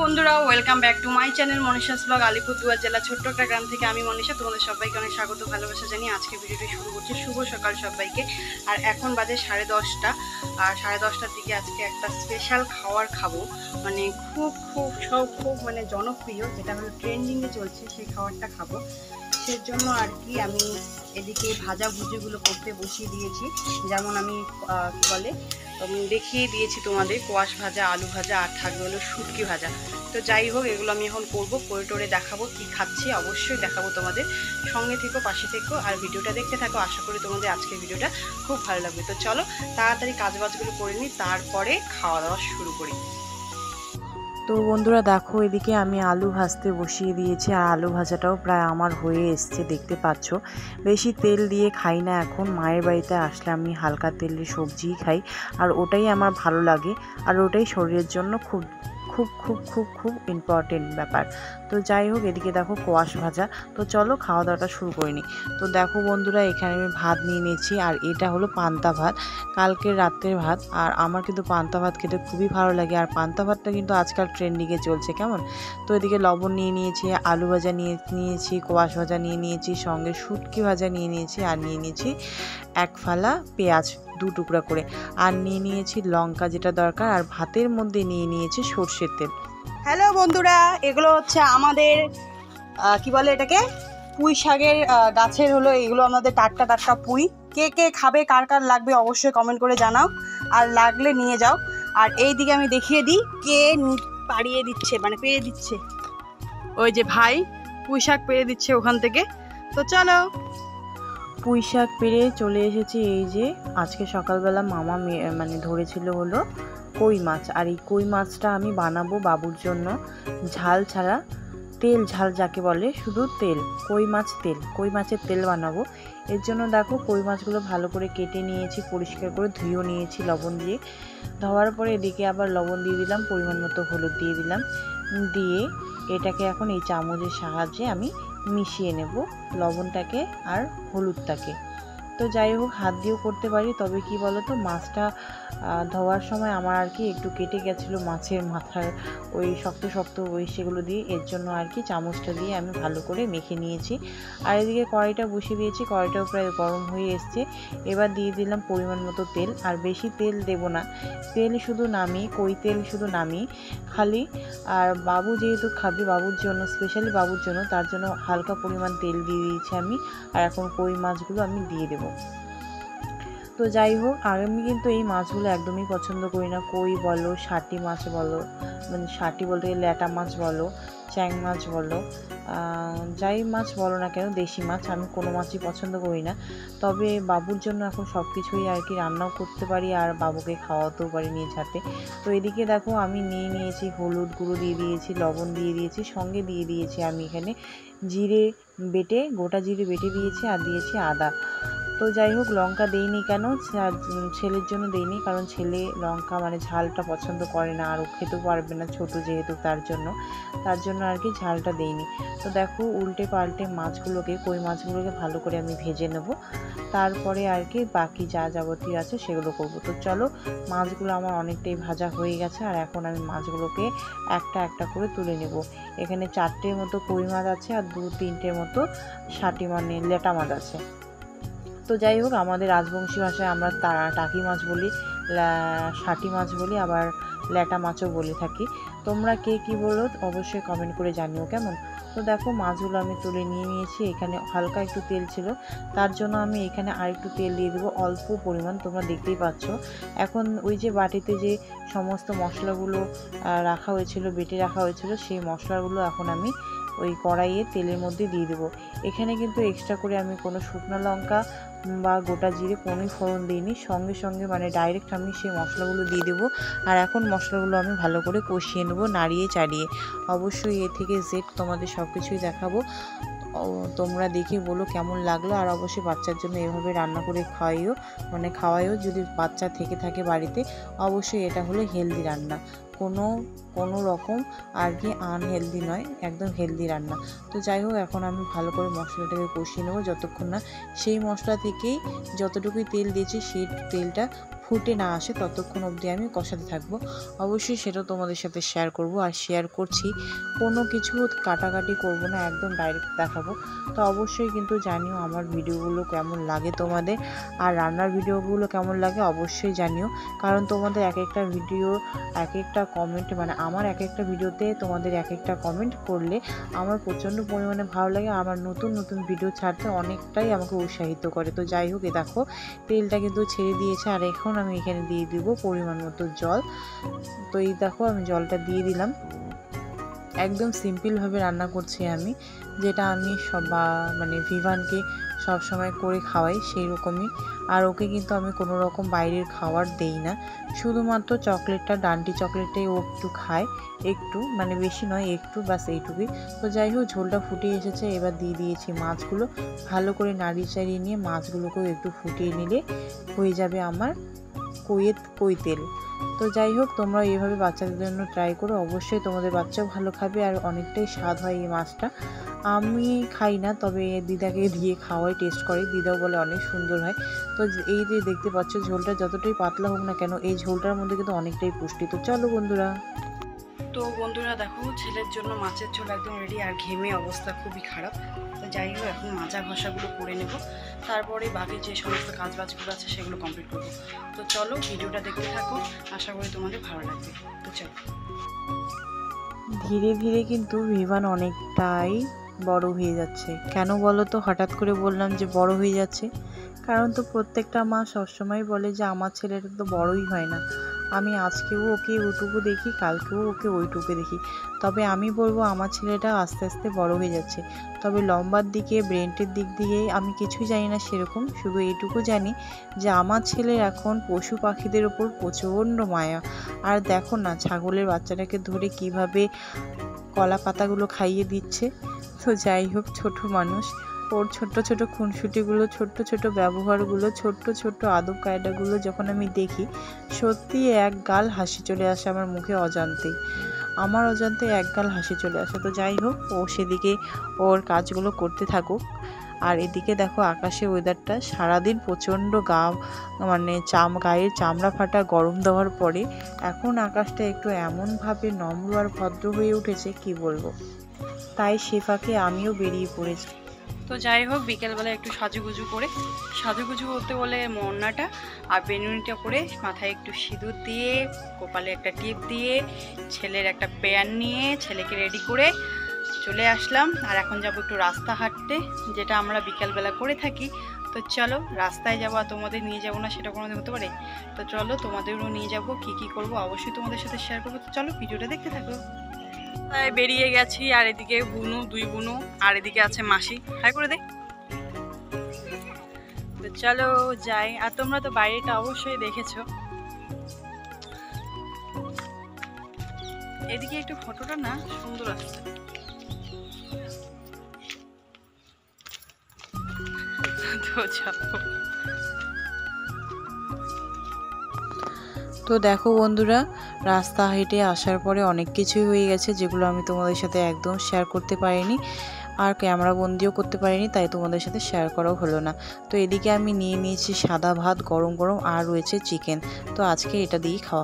বন্ধুরা, welcome back to my channel Manisha's blog. Alipurduar জেলা ছোট্ট একটা গ্রাম থেকে আমি মনীষা তোমাদের সবাইকে অনেক স্বাগত ভালোবাসা জানিয়ে আজকে ভিডিওটি শুরু করছি। শুভ সকাল সবাইকে। আর এখন বাজে 10:30, আর 10:30টার দিকে আজকে একটা স্পেশাল খাবার খাবো, মানে খুব মানে জনপ্রিয়, যেটা হলো ট্রেন্ডিংয়ে চলছে, সেই খাবারটা খাবো। সের জন্য আর কি আমি এদিকে ভাজাভুজিগুলো করতে বসিয়ে দিয়েছি। যেমন আমি কি বলে দেখিয়ে দিয়েছি তোমাদের, কোয়াশ ভাজা, আলু ভাজা, আর থাকবে হলো শুটকি ভাজা। তো যাই হোক, এগুলো আমি এখন করবো, করে টোরে দেখাবো কি খাচ্ছি, অবশ্যই দেখাবো তোমাদের। সঙ্গে থেকো, পাশে থেকো, আর ভিডিওটা দেখতে থাকো। আশা করি তোমাদের আজকের ভিডিওটা খুব ভালো লাগবে। তো চলো তাড়াতাড়ি কাজবাজগুলো করে নিই, তারপরে খাওয়া দাওয়া শুরু করি। তো বন্ধুরা দেখো, এদিকে আমি আলু ভাজতে বসিয়ে দিয়েছি, আর আলু ভাজাটাও প্রায় আমার হয়ে এসছে, দেখতে পাচ্ছ। বেশি তেল দিয়ে খাই না এখন, মায়ের বাড়িতে আসলে আমি হালকা তেলের সবজিই খাই, আর ওটাই আমার ভালো লাগে, আর ওটাই শরীরের জন্য খুব খুব খুব খুব খুব ইম্পর্টেন্ট ব্যাপার। তো যাই হোক, এদিকে দেখো কোয়াশ ভাজা। তো চলো খাওয়া দাওয়াটা শুরু করে নিই। তো দেখো বন্ধুরা, এখানে আমি ভাত নিয়ে নিয়েছি, আর এটা হলো পান্তা ভাত, কালকের রাত্রের ভাত। আর আমার কিন্তু পান্তা ভাত খেতে খুবই ভালো লাগে, আর পান্তা ভাতটা কিন্তু আজকাল ট্রেন্ডিংয়ে চলছে কেমন। তো এদিকে লবণ নিয়ে নিয়েছি, আলু ভাজা নিয়েছি, কোয়াশ ভাজা নিয়ে নিয়েছি, সঙ্গে শুটকি ভাজা নিয়ে নিয়েছি, আর নিয়ে নিয়েছি এক ফালা পেঁয়াজ 2 টুকরা করে, আর নিয়ে নিয়েছি লঙ্কা যেটা দরকার, আর ভাতের মধ্যে নিয়ে নিয়েছি সর্ষের তেল। হ্যালো বন্ধুরা, এগুলো হচ্ছে আমাদের কি বলে এটাকে, পুঁই শাকের গাছের হলো এগুলো, আমাদের টাটকা টাটকা পুঁই। কে কে খাবে, কার কার লাগবে অবশ্যই কমেন্ট করে জানাও, আর লাগলে নিয়ে যাও। আর এই দিকে আমি দেখিয়ে দিই কে পাড়িয়ে দিচ্ছে, মানে পেরে দিচ্ছে, ওই যে ভাই পুঁই শাক পেরে দিচ্ছে ওখান থেকে। তো চলো। পুঁই শাক পেরে চলে এসেছি। এই যে আজকে সকালবেলা মামা মানে ধরেছিল হলো কই মাছ, আর এই কই মাছটা আমি বানাবো বাবুর জন্য, ঝাল ছাড়া, তেল ঝাল যাকে বলে, শুধু তেল, কই মাছের তেল বানাবো। এর জন্য দেখো কই মাছগুলো ভালো করে কেটে নিয়েছি, পরিষ্কার করে ধুয়েও নিয়েছি লবণ দিয়ে। ধোয়ার পরে এদিকে আবার লবণ দিয়ে দিলাম, পরিমাণ মতো হলুদ দিয়ে দিলাম, দিয়ে এটাকে এখন এই চামচের সাহায্যে আমি মিশিয়ে নেব লবণটাকে আর হলুদটাকে। তো যাই হোক, হাত দিয়েও করতে পারি, তবে কি বলো তো, মাছটা ধোয়ার সময় আমার আর কি একটু কেটে গেছিলো মাছের মাথার ওই শক্ত শক্ত ওই সেগুলো দিয়ে, এর জন্য আর কি চামচটা দিয়ে আমি ভালো করে মেখে নিয়েছি। আর এদিকে কড়াইটা বসিয়ে দিয়েছি, কড়াইটাও প্রায় গরম হয়ে এসছে। এবার দিয়ে দিলাম পরিমাণ মতো তেল, আর বেশি তেল দেব না, তেল শুধু নামিয়ে, কই তেল শুধু নামিয়ে খালি। আর বাবু যেহেতু খাবে, বাবুর জন্য, স্পেশালি বাবুর জন্য, তার জন্য হালকা পরিমাণ তেল দিয়ে দিয়েছি আমি। আর এখন কই মাছগুলো আমি দিয়ে দেবো। তো যাই হোক, আমি কিন্তু এই মাছগুলো একদমই পছন্দ করি না। কই বলো, শাটি মাছ বলো, মানে শাটি বলতে গেলে ল্যাটা মাছ বলো, চ্যাং মাছ বলো, যাই মাছ বলো না কেন, দেশি মাছ, আমি কোনো মাছই পছন্দ করি না। তবে বাবুর জন্য এখন সব কিছুই আর কি রান্নাও করতে পারি, আর বাবুকে খাওয়াতেও পারি নিজ হাতে। তো এদিকে দেখো আমি নিয়ে নিয়েছি হলুদ গুঁড়ো, দিয়ে দিয়েছি লবণ, দিয়ে দিয়েছি, সঙ্গে দিয়ে দিয়েছি আমি এখানে জিরে বেটে, গোটা জিরে বেটে দিয়েছি, আর দিয়েছি আদা। তো যাই হোক, লঙ্কা দেইনি কেন, ছেলের জন্য দেইনি, কারণ ছেলে লঙ্কা মানে ঝালটা পছন্দ করে না, আর ও খেতেও পারবে না, ছোটো যেহেতু, তার জন্য আর কি ঝালটা দেইনি। তো দেখো, উল্টে পাল্টে মাছগুলোকে, কই মাছগুলোকে ভালো করে আমি ভেজে নেব, তারপরে আর কি বাকি যা যাবতীয় আছে সেগুলো করব। তো চলো, মাছগুলো আমার অনেকটাই ভাজা হয়ে গেছে, আর এখন আমি মাছগুলোকে একটা একটা করে তুলে নেব। এখানে 4টের মতো কই মাছ আছে, আর 2-3টের মতো শাটি মানে লেটা মাছ আছে। তো যাই হোক, আমাদের রাজবংশী ভাষায় আমরা টাকি মাছ বলি, শাটি মাছ বলি, আবার ল্যাটা মাছও বলে থাকি। তোমরা কে কী বলো অবশ্যই কমেন্ট করে জানিও কেমন। তো দেখো, মাছগুলো আমি তুলে নিয়ে নিয়েছি। এখানে হালকা একটু তেল ছিল, তার জন্য আমি এখানে আরেকটু তেল দিয়ে দেবো, অল্প পরিমাণ, তোমরা দেখতেই পাচ্ছ। এখন ওই যে বাটিতে যে সমস্ত মশলাগুলো রাখা হয়েছিল, বেটে রাখা হয়েছিল, সেই মশলাগুলো এখন আমি ওই কড়াইয়ে তেলের মধ্যে দিয়ে দেবো। এখানে কিন্তু এক্সট্রা করে আমি কোনো শুকনো লঙ্কা বা গোটা জিরে কোনোই ফোড়ন দিইনি, সঙ্গে সঙ্গে মানে ডাইরেক্ট আমি সেই মশলাগুলো দিয়ে দেবো। আর এখন মশলাগুলো আমি ভালো করে কষিয়ে নেবো, নাড়িয়ে চাড়িয়ে। অবশ্যই এ থেকে জেড তোমাদের সব কিছুই দেখাবো, তোমরা দেখে বলো কেমন লাগলো। আর অবশ্যই বাচ্চার জন্য এভাবে রান্না করে খাওয়াইও যদি বাচ্চা থেকে থাকে বাড়িতে। অবশ্যই এটা হলো হেলদি রান্না, কোনো রকম আর কি আনহেলদি নয়, একদম হেলদি রান্না। তো যাই হোক, এখন আমি ভালো করে মশলাটাকে কষিয়ে নেবো, যতক্ষণ না সেই মশলা থেকেই যতটুকুই তেল দিয়েছি সেই তেলটা ফুটে না আসে ততক্ষণ অবধি আমি কষাতে থাকবো। অবশ্যই সেটা তোমাদের সাথে শেয়ার করব, আর শেয়ার করছি, কোনো কিছু কাটাকাটি করব না, একদম ডাইরেক্ট দেখাবো। তো অবশ্যই কিন্তু জানিও আমার ভিডিওগুলো কেমন লাগে তোমাদের, আর রান্নার ভিডিওগুলো কেমন লাগে অবশ্যই জানিও। কারণ তোমাদের এক একটা ভিডিও, এক একটা কমেন্ট, মানে আমার এক একটা ভিডিওতে তোমাদের এক একটা কমেন্ট করলে আমার প্রচণ্ড পরিমাণে ভালো লাগে। আমার নতুন নতুন ভিডিও ছাড়তে অনেকটাই আমাকে উৎসাহিত করে। তো যাই হোক, দেখো তেলটা কিন্তু ছেড়ে দিয়েছে, আর এখন আমি এখানে দিয়ে দিব পরিমাণ মতো জল। তো এই দেখো আমি জলটা দিয়ে দিলাম। একদম সিম্পলভাবে রান্না করছি আমি, যেটা আমি মানে ভিভানকে সবসময় করে খাওয়াই সেই রকমই। আর ওকে কিন্তু আমি কোনো রকম বাইরের খাবার দেই না, শুধুমাত্র চকলেটটা, ডান্টি চকলেটটাই ও একটু খায়, একটু, মানে বেশি নয়, একটু, বাস এইটুকুই। তো যাই হোক, ঝোলটা ফুটে এসেছে, এবার দিয়ে দিয়েছি মাছগুলো। ভালো করে নাড়িয়ে চাড়িয়ে নিয়ে মাছগুলোকেও একটু ফুটিয়ে নিলে হয়ে যাবে আমার কই তেল। তো যাই হোক, তোমরা এইভাবে বাচ্চাদের জন্য ট্রাই করো, অবশ্যই তোমাদের বাচ্চাও ভালো খাবে, আর অনেকটাই স্বাদ হয় এই মাছটা। আমি খাই না, তবে দিদাকে দিয়ে খাওয়াই, টেস্ট করে, দিদাও বলে অনেক সুন্দর হয়। তো এই যে দেখতে পাচ্ছ, ঝোলটা যতটাই পাতলা হোক না কেন, এই ঝোলটার মধ্যে কিন্তু অনেকটাই পুষ্টি। তো চলো বন্ধুরা। তো বন্ধুরা দেখো, ছেলের জন্য মাছের ঝোল একদম রেডি, আর ঘেমে অবস্থা খুবই খারাপ। তো যাই হোক, এখন মাজা ঘষাগুলো করে নেব, তারপরে বাকি যে সমস্ত কাজবাজগুলো আছে সেগুলো কমপ্লিট করবো। তো চলো ভিডিওটা দেখতে থাকো, আশা করি তোমাদের ভালো লাগবে। তো চলো। ধীরে ধীরে কিন্তু ভিভান অনেকটাই বড় হয়ে যাচ্ছে। কেন বলো তো হঠাৎ করে বললাম যে বড় হয়ে যাচ্ছে? কারণ তো প্রত্যেকটা মা সবসময় বলে যে আমার ছেলেটা তো বড়ই হয় না। আমি আজকেও ওকে ওইটুকু দেখি, কালকেও ওকে ওইটুকু দেখি, তবে আমি বলবো আমার ছেলেটা আস্তে আস্তে বড় হয়ে যাচ্ছে। তবে লম্বার দিকে, ব্রেনটের দিক দিয়ে আমি কিছুই জানি না সেরকম, শুধু এইটুকু জানি যে আমার ছেলের এখন পশু পাখিদের ওপর প্রচণ্ড মায়া। আর দেখো না, ছাগলের বাচ্চাটাকে ধরে কিভাবে কলা পাতাগুলো খাইয়ে দিচ্ছে। তো যাই হোক, ছোট মানুষ, ওর ছোট্ট ছোট খুনসুটিগুলো, ছোট্ট ছোট ব্যবহারগুলো, ছোট্ট ছোট্ট আদব কায়দাগুলো যখন আমি দেখি, সত্যি এক গাল হাসি চলে আসে আমার মুখে অজান্তেই। আমার অজান্তে এক গাল হাসি চলে আসে। তো যাই হোক, ও সেদিকে ওর কাজগুলো করতে থাকুক। আর এদিকে দেখো আকাশে ওয়েদারটা, সারাদিন প্রচণ্ড মানে গায়ের চামড়া ফাটা গরম দেওয়ার পরে এখন আকাশটা একটু এমনভাবে নম্র আর ভদ্র হয়ে উঠেছে, কি বলবো। তাই সে ফাঁকে আমিও বেরিয়ে পড়েছি। তো যাই হোক, বিকেলবেলা একটু সাজুগুজু করতে বলে মন্নাটা আর বেনুনিটা করে, মাথায় একটু সিঁদুর দিয়ে, কপালে একটা টিপ দিয়ে, ছেলের একটা প্যান নিয়ে ছেলেকে রেডি করে চলে আসলাম। আর এখন যাব একটু রাস্তা হাঁটতে, যেটা আমরা বিকেলবেলা করে থাকি। তো চলো, রাস্তায় যাবো, আর তোমাদের নিয়ে যাবো না সেটা কোনোদিন হতে পারে? তো চলো, তোমাদেরও নিয়ে যাবো, কি করবো অবশ্যই তোমাদের সাথে শেয়ার করবো। তো চলো ভিডিওটা দেখতে থাকো। তাই বেরিয়ে গেছি, আর এদিকে বুনু, দুই বুনু, আর এদিকে আছে মাসি। হাই করে দে। তো চলো যাই। আর তোমরা তো বাইরেটা অবশ্যই দেখেছো। এদিকে একটু ফটোটা না সুন্দর আসছে। তো চলো। তো দেখো বন্ধুরা, রাস্তা হেঁটে আসার পরে অনেক কিছুই হয়ে গেছে, যেগুলো আমি তোমাদের সাথে একদম শেয়ার করতে পারিনি, আর ক্যামেরা বন্দিও করতে পারিনি, তাই তোমাদের সাথে শেয়ার করাও হলো না। তো এদিকে আমি নিয়ে নিয়েছি সাদা ভাত গরম গরম, আর রয়েছে চিকেন। তো আজকে এটা দিয়েই খাওয়া।